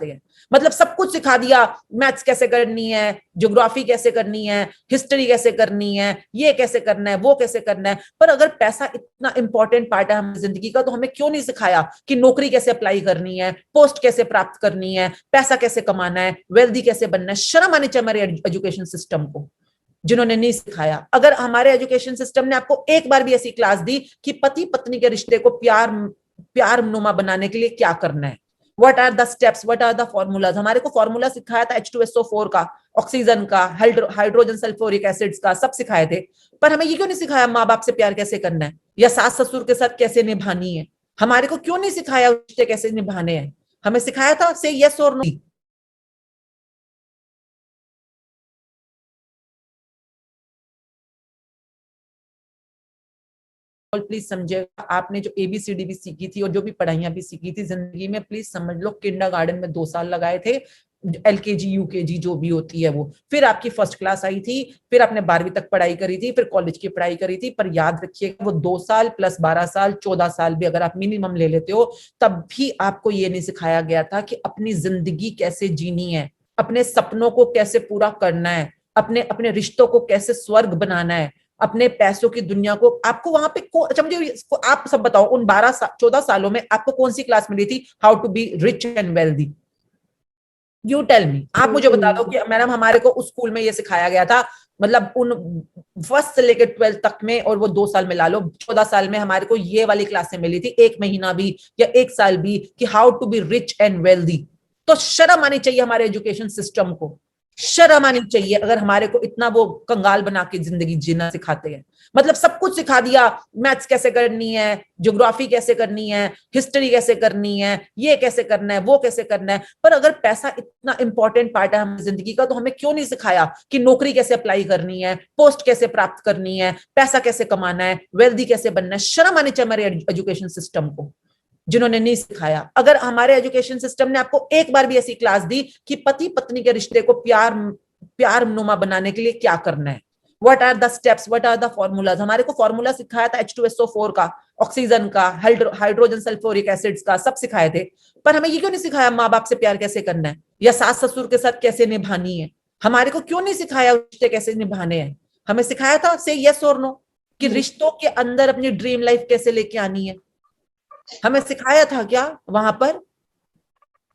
सिखाते हैं। मतलब सब कुछ सिखा दिया, मैथ्स कैसे करनी है, ज्योग्राफी कैसे करनी है, हिस्ट्री कैसे करनी है, ये कैसे करना है, वो कैसे करना है। पर अगर पैसा इतना इंपॉर्टेंट पार्ट है हमारी जिंदगी का, तो हमें क्यों नहीं सिखाया कि नौकरी कैसे अप्लाई करनी है, पोस्ट कैसे प्राप्त करनी है, पैसा कैसे कमाना है, वेल्दी कैसे बनना है। शर्म आनी चाहिए हमारे एजुकेशन सिस्टम को, जिन्होंने नहीं सिखाया। अगर हमारे एजुकेशन सिस्टम ने आपको एक बार भी ऐसी क्लास दी कि पति पत्नी के रिश्ते को प्यार नुमा बनाने के लिए क्या करना है, what are the steps, what are the formulas. हमारे को फॉर्मूला सिखाया था H2SO4 का, ऑक्सीजन का, हाइड्रोजन सल्फ्यूरिक एसिड्स का, सब सिखाए थे। पर हमें ये क्यों नहीं सिखाया माँ बाप से प्यार कैसे करना है, या सास ससुर के साथ कैसे निभानी है। हमारे को क्यों नहीं सिखाया रिश्ते कैसे निभाने हैं। हमें सिखाया था से यस और नो। प्लीज समझिएगा, आपने जो ABCD भी सीखी थी और जो भी पढ़ाइयां भी सीखी थी जिंदगी में, प्लीज समझ लो किंडरगार्टन में 2 साल लगाए थे, LKG UKG जो भी होती है वो, फिर आपकी फर्स्ट क्लास आई थी, फिर आपने 12वीं तक पढ़ाई करी थी, फिर कॉलेज की पढ़ाई करी थी। पर याद रखिएगा, वो 2 साल प्लस 12 साल 14 साल भी अगर आप मिनिमम ले लेते हो, तब भी आपको ये नहीं सिखाया गया था कि अपनी जिंदगी कैसे जीनी है, अपने सपनों को कैसे पूरा करना है, अपने अपने रिश्तों को कैसे स्वर्ग बनाना है, अपने पैसों की दुनिया को। आपको वहां पे अच्छा मुझे आप सब बताओ, उन 14 सालों में आपको कौन सी क्लास मिली थी how to be rich and wealthy? You tell me, आप मुझे बता दो कि मैडम हमारे को उस स्कूल में ये सिखाया गया था, मतलब उन फर्स्ट से लेकर 12th तक में, और वो 2 साल में ला लो, 14 साल में हमारे को ये वाली क्लासें मिली थी, 1 महीना भी या 1 साल भी, कि how to be rich and wealthy. तो शर्म आनी चाहिए हमारे एजुकेशन सिस्टम को, शर्म आनी चाहिए अगर हमारे को इतना वो कंगाल बना के जिंदगी जीना सिखाते हैं। मतलब सब कुछ सिखा दिया, मैथ्स कैसे करनी है, ज्योग्राफी कैसे करनी है, हिस्ट्री कैसे करनी है, ये कैसे करना है, वो कैसे करना है। पर अगर पैसा इतना इंपॉर्टेंट पार्ट है हमारी जिंदगी का, तो हमें क्यों नहीं सिखाया कि नौकरी कैसे अप्लाई करनी है, पोस्ट कैसे प्राप्त करनी है, पैसा कैसे कमाना है, वेल्दी कैसे बनना है। शर्म आनी चाहिए हमारे एजुकेशन सिस्टम को, जिन्होंने नहीं सिखाया। अगर हमारे एजुकेशन सिस्टम ने आपको एक बार भी ऐसी क्लास दी कि पति पत्नी के रिश्ते को प्यार नुमा बनाने के लिए क्या करना है, what are the steps, what are the formulas. हमारे को फॉर्मूला सिखाया था H2SO4 का, ऑक्सीजन का, हाइड्रोजन सल्फ्यूरिक एसिड्स का, सब सिखाए थे। पर हमें ये क्यों नहीं सिखाया माँ बाप से प्यार कैसे करना है, या सास ससुर के साथ कैसे निभानी है। हमारे को क्यों नहीं सिखाया रिश्ते कैसे निभाने हैं। हमें सिखाया था से यस और नो, कि रिश्तों के अंदर अपनी ड्रीम लाइफ कैसे लेके आनी है। हमें सिखाया था क्या वहां पर?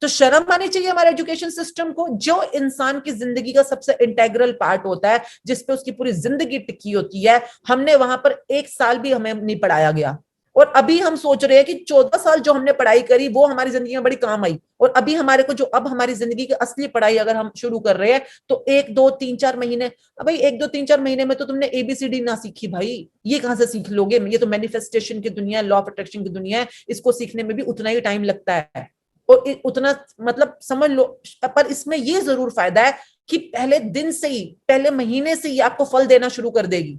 तो शर्म आनी चाहिए हमारे एजुकेशन सिस्टम को। जो इंसान की जिंदगी का सबसे इंटेग्रल पार्ट होता है, जिसपे उसकी पूरी जिंदगी टिकी होती है, हमने वहां पर 1 साल भी हमें नहीं पढ़ाया गया। और अभी हम सोच रहे हैं कि 14 साल जो हमने पढ़ाई करी वो हमारी जिंदगी में बड़ी काम आई, और अभी हमारे को जो अब हमारी जिंदगी की असली पढ़ाई अगर हम शुरू कर रहे हैं, तो 1 2 3 4 महीने, भाई 1 2 3 4 महीने में तो तुमने ABCD ना सीखी भाई, ये कहां से सीख लोगे। ये तो मैनिफेस्टेशन की दुनिया है, लॉ ऑफ अट्रैक्शन की दुनिया है, इसको सीखने में भी उतना ही टाइम लगता है, और उतना मतलब समझ लो। पर इसमें ये जरूर फायदा है कि पहले दिन से ही, पहले महीने से ही आपको फल देना शुरू कर देगी।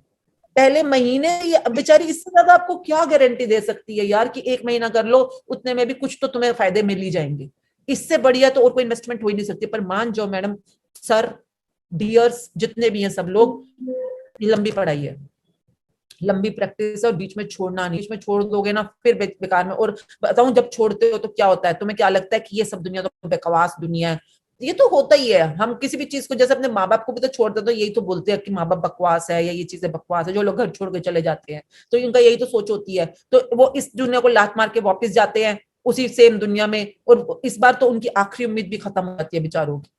पहले महीने ये बेचारी, इससे ज्यादा आपको क्या गारंटी दे सकती है यार कि 1 महीना कर लो, उतने में भी कुछ तो तुम्हें फायदे मिल ही जाएंगे। इससे बढ़िया तो और कोई इन्वेस्टमेंट हो ही नहीं सकती। पर मान जाओ मैडम, सर, डियर्स, जितने भी हैं सब लोग, लंबी पढ़ाई है, लंबी प्रैक्टिस है, और बीच में छोड़ना नहीं। बीच में छोड़ दोगे ना फिर बेकार में। और बताऊं, जब छोड़ते हो तो क्या होता है, तुम्हें क्या लगता है कि ये सब दुनिया तो बकवास दुनिया है। ये तो होता ही है। हम किसी भी चीज को, जैसे अपने माँ बाप को भी तो छोड़ते, तो यही तो बोलते हैं कि माँ बाप बकवास है, या ये चीजें बकवास है। जो लोग घर छोड़ के चले जाते हैं, तो इनका यही तो सोच होती है। तो वो इस दुनिया को लात मार के वापस जाते हैं उसी सेम दुनिया में, और इस बार तो उनकी आखिरी उम्मीद भी खत्म हो जाती है बेचारों की।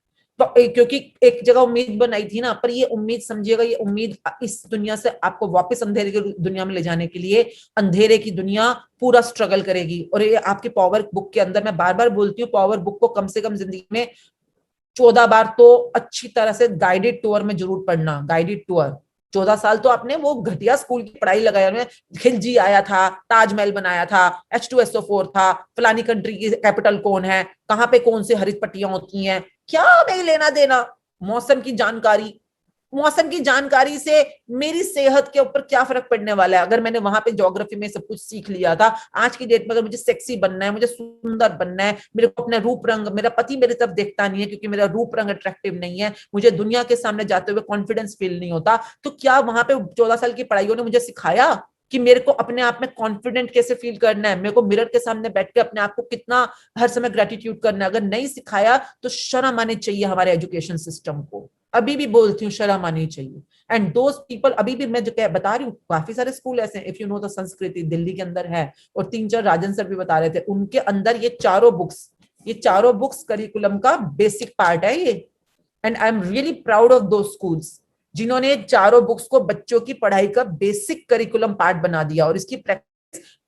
तो क्योंकि एक जगह उम्मीद बनाई थी ना, पर ये उम्मीद समझिएगा, ये उम्मीद इस दुनिया से आपको वापस अंधेरे की दुनिया में ले जाने के लिए, अंधेरे की दुनिया पूरा स्ट्रगल करेगी। और ये आपकी पावर बुक के अंदर, मैं बार बार बोलती हूँ, पावर बुक को कम से कम जिंदगी में 14 बार तो अच्छी तरह से गाइडेड टूर में जरूर पढ़ना। गाइडेड टूर 14 साल तो आपने वो घटिया स्कूल की पढ़ाई लगाया, खिलजी आया था, ताजमहल बनाया था, H2SO4 था, फलानी कंट्री की कैपिटल कौन है, कहाँ पे कौन से हरित पट्टियां होती हैं, क्या नहीं लेना देना। मौसम की जानकारी, मौसम की जानकारी से मेरी सेहत के ऊपर क्या फर्क पड़ने वाला है, अगर मैंने वहां पे ज्योग्राफी में सब कुछ सीख लिया था। आज की डेट में अगर मुझे सेक्सी बनना है, मुझे सुंदर बनना है, मेरे को अपना रूप रंग, मेरा पति मेरी तरफ देखता नहीं है क्योंकि मेरा रूप रंग अट्रैक्टिव नहीं है, मुझे दुनिया के सामने जाते हुए कॉन्फिडेंस फील नहीं होता, तो क्या वहां पे 14 साल की पढ़ाइयों ने मुझे सिखाया कि मेरे को अपने आप में कॉन्फिडेंट कैसे फील करना है, मेरे को मिरर के सामने बैठ के अपने आप को कितना हर समय ग्रेटिट्यूड करना है। अगर नहीं सिखाया तो शर्म आनी चाहिए हमारे एजुकेशन सिस्टम को। अभी भी बोलती हूँ, शर्म आनी चाहिए। एंड दोज पीपल, अभी भी मैं जो बता रही हूँ, काफी सारे स्कूल ऐसे हैं, इफ यू नो द संस्कृति दिल्ली के अंदर है, और 3-4 राजन सर भी बता रहे थे, उनके अंदर ये चारों बुक्स करिकुलम का बेसिक पार्ट है ये। And I am really proud of दो स्कूल्स जिन्होंने चारों बुक्स को बच्चों की पढ़ाई का बेसिक करिकुलम पार्ट बना दिया, और इसकी प्रैक्टिस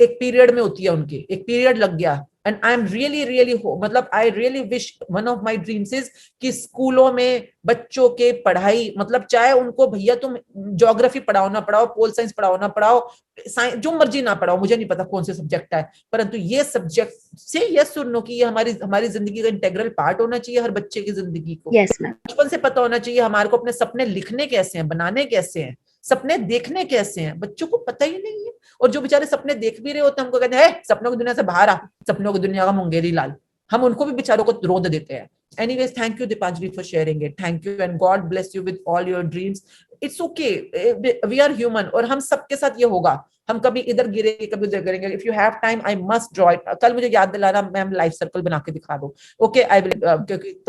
एक पीरियड में होती है, उनके एक पीरियड लग गया। And I am really really मतलब I really wish, one of my dreams is कि स्कूलों में बच्चों के पढ़ाई, मतलब चाहे उनको भैया तुम ज्योग्राफी पढ़ाओ ना पढ़ाओ, पोल साइंस पढ़ाओ ना पढ़ाओ, साइंस जो मर्जी ना पढ़ाओ, मुझे नहीं पता कौन से सब्जेक्ट है, परंतु ये सब्जेक्ट से यस सुनो कि ये हमारी हमारी जिंदगी का इंटेग्रल पार्ट होना चाहिए हर बच्चे की जिंदगी को। Yes ma'am. बचपन से पता होना चाहिए हमारे को अपने सपने लिखने कैसे हैं, बनाने कैसे हैं, सपने देखने कैसे हैं, बच्चों को पता ही नहीं है। और जो बेचारे सपने देख भी रहे होते हैं, हमको कहते हैं सपनों की दुनिया से बाहर आ, सपनों की दुनिया का मुंगेरी लाल, हम उनको भी बेचारों को रोद देते हैं। Anyways, thank you Dipanjali for sharing it. Thank you and God bless you with all your dreams. It's okay. We are human और हम सबके साथ ये होगा। हम कभी इधर गिरेंगे, कभी उधर गिरेंगे। If you have time, I must draw it. कल मुझे याद दिलाना, मैम लाइफ सर्कल बना के दिखा दो। Okay, I will क्योंकि